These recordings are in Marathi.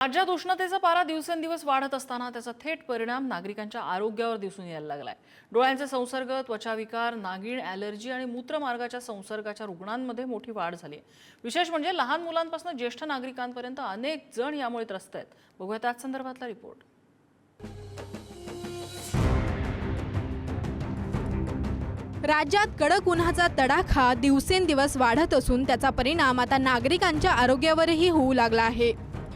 राज्यात उष्णतेचा पारा दिवसेंदिवस वाढत असताना त्याचा थेट परिणाम नागरिकांच्या आरोग्यावर दिसून यायला लागलाय। डोळ्यांचे संसर्ग, त्वचाविकार, नागीण, ॲलर्जी आणि मूत्रमार्गाच्या संसर्गाच्या रुग्णांमध्ये मोठी वाढ झाली आहे। विशेष म्हणजे लहान मुलांपासून ज्येष्ठ नागरिकांपर्यंत अनेक जण यामुळे त्रस्त आहेत। बघूया त्याच संदर्भातला रिपोर्ट। राज्यात कडक उन्हाचा तडाखा दिवसेंदिवस वाढत असून त्याचा परिणाम आता नागरिकांच्या आरोग्यावरही होऊ लागला आहे।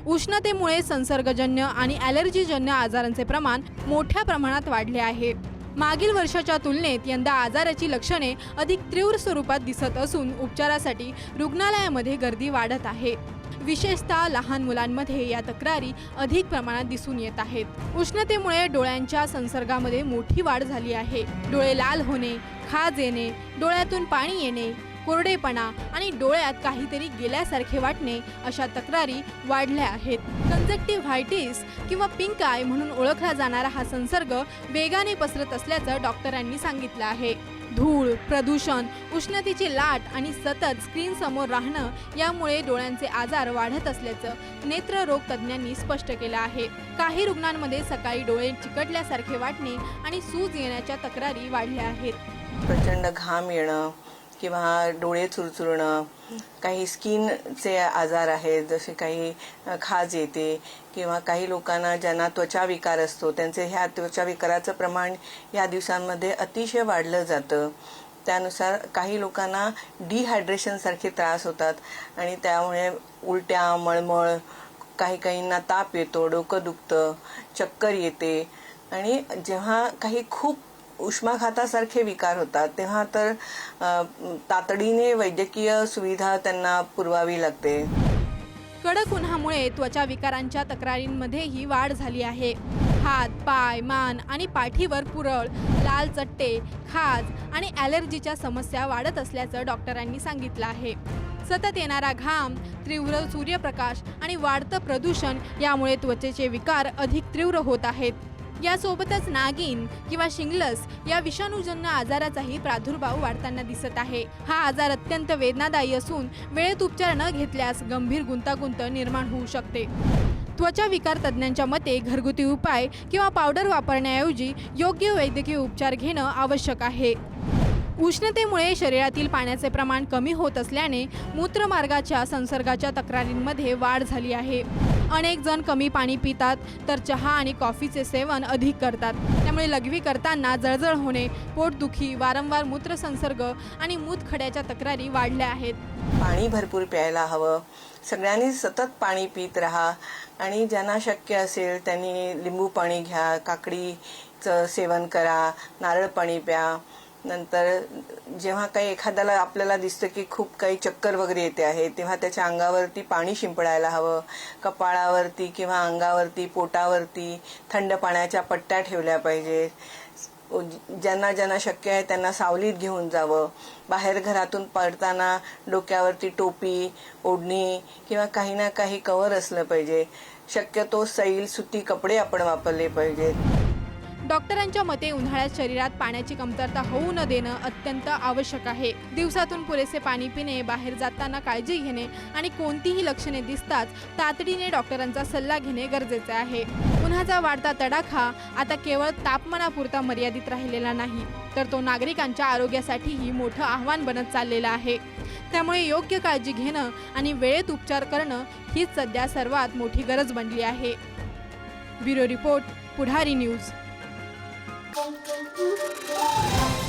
उष्णतेमुळे संसर्गजन्य आणि ॲलर्जीजन्य आजारांचे प्रमाण मोठ्या प्रमाणात वाढले आहे। मागील वर्षाच्या तुलनेत यंदा आजाराची लक्षणे अधिक तीव्र स्वरूपात दिसत असून उपचारासाठी रुग्णालयामध्ये गर्दी वाढत आहे। विशेषतः लहान मुलांमध्ये या तक्रारी अधिक प्रमाणात दिसून येत आहेत। उष्णतेमुळे डोळ्यांच्या संसर्गामध्ये मोठी वाढ झाली आहे। डोळे लाल होणे, खाज येणे, डोळ्यातून पाणी येणे, कोरडेपणा आणि डोळ्यात काहीतरी गेल्यासारखे वाटणे अशा तक्रारी वाढल्या आहेत। कंजक्टिव्हायटिस किंवा पिंक आय म्हणून ओळखला जाणारा हा संसर्ग वेगाने पसरत असल्याचं डॉक्टरांनी सांगितलं आहे। धूळ, प्रदूषण, उष्णतेची लाट आणि सतत स्क्रीन समोर राहणं यामुळे डोळ्यांचे आजार वाढत असल्याचं नेत्ररोग तज्ज्ञांनी स्पष्ट केलं आहे। काही रुग्णांमध्ये सकाळी डोळे चिकटल्यासारखे वाटणे आणि सूज येण्याच्या तक्रारी वाढल्या आहेत। प्रचंड घाम येणं किंवा डोळे चुरचुरणं, काही स्किनचे आजार आहेत, जसे काही खाज येते किंवा काही लोकांना ज्यांना त्वचा विकार असतो त्यांचे ह्या त्वचा विकाराचं प्रमाण या दिवसांमध्ये अतिशय वाढलं जातं। त्यानुसार काही लोकांना डिहायड्रेशन सारखे त्रास होतात आणि त्यामुळे उलट्या, मळमळ, काहींना ताप येतो, डोकं दुखतं, चक्कर येते आणि जेव्हा काही खूप उष्माघातासारखे विकार होतात तेव्हा तर तातडीने वैद्यकीय सुविधा त्यांना पुरवावी लागते। कडक उन्हामुळे त्वचा विकारांच्या तक्रारींमध्येही वाढ झाली आहे। हात, पाय, मान आणि पाठीवर पुरळ, लाल चट्टे, खाज आणि ॲलर्जीच्या समस्या वाढत असल्याचं डॉक्टरांनी सांगितलं आहे। सतत येणारा घाम, तीव्र सूर्यप्रकाश आणि वाढतं प्रदूषण यामुळे त्वचेचे विकार अधिक तीव्र होत आहेत। यासोबतच नागीण किंवा शिंगलस या विषाणूजन्य आजाराचाही प्रादुर्भाव वाढताना दिसत आहे। हा आजार अत्यंत वेदनादायी असून वेळेत उपचार न घेतल्यास गंभीर गुंतागुंत निर्माण होऊ शकते। त्वचा विकार तज्ज्ञांच्या मते घरगुती उपाय किंवा पावडर वापरण्याऐवजी योग्य वैद्यकीय उपचार घेणं आवश्यक आहे। उष्णतेमुळे शरीरातील पाण्याचे प्रमाण कमी होत असल्याने मूत्रमार्गाच्या संसर्गाच्या तक्रारींमध्ये वाढ झाली आहे। अनेक जण कमी पाणी पितात तर चहा आणि कॉफीचे सेवन अधिक करतात। त्यामुळे लघवी करताना जळजळ होणे, पोटदुखी, वारंवार मूत्रसंसर्ग आणि मूतखड्याच्या तक्रारी वाढल्या आहेत। पाणी भरपूर प्यायला हवं। सगळ्यांनी सतत पाणी पित राहा आणि ज्यांना शक्य असेल त्यांनी लिंबू पाणी घ्या, काकडीचं सेवन करा, नारळ पाणी प्या। नंतर जेव्हा काही एखाद्याला आपल्याला दिसतं की खूप काही चक्कर वगैरे येते आहे तेव्हा त्याच्या अंगावरती पाणी शिंपडायला हवं। कपाळावरती किंवा अंगावरती, पोटावरती थंड पाण्याच्या पट्ट्या ठेवल्या पाहिजे। ज्यांना शक्य आहे त्यांना सावलीत घेऊन जावं। बाहेर घरातून पडताना डोक्यावरती टोपी, ओढणी किंवा काही ना काही कव्हर असलं पाहिजे। शक्यतो सैल, सुती कपडे आपण वापरले पाहिजेत। डॉक्टरांच्या मते उन्हाळ्यात शरीरात पाण्याची कमतरता होऊ न देणं अत्यंत आवश्यक आहे। दिवसातून पुरेसे पाणी पिणे, बाहेर जाताना काळजी घेणे आणि कोणतीही लक्षणे दिसताच तातडीने डॉक्टरांचा सल्ला घेणे गरजेचे आहे। उन्हाचा वाढता तडाखा आता केवळ तापमानापुरता मर्यादित राहिलेला नाही तर तो नागरिकांच्या आरोग्यासाठीही मोठं आव्हान बनत चाललेलं आहे। त्यामुळे योग्य काळजी घेणं आणि वेळेत उपचार करणं हीच सध्या सर्वात मोठी गरज बनली आहे। Bureau report, Pudhari news. Thank you.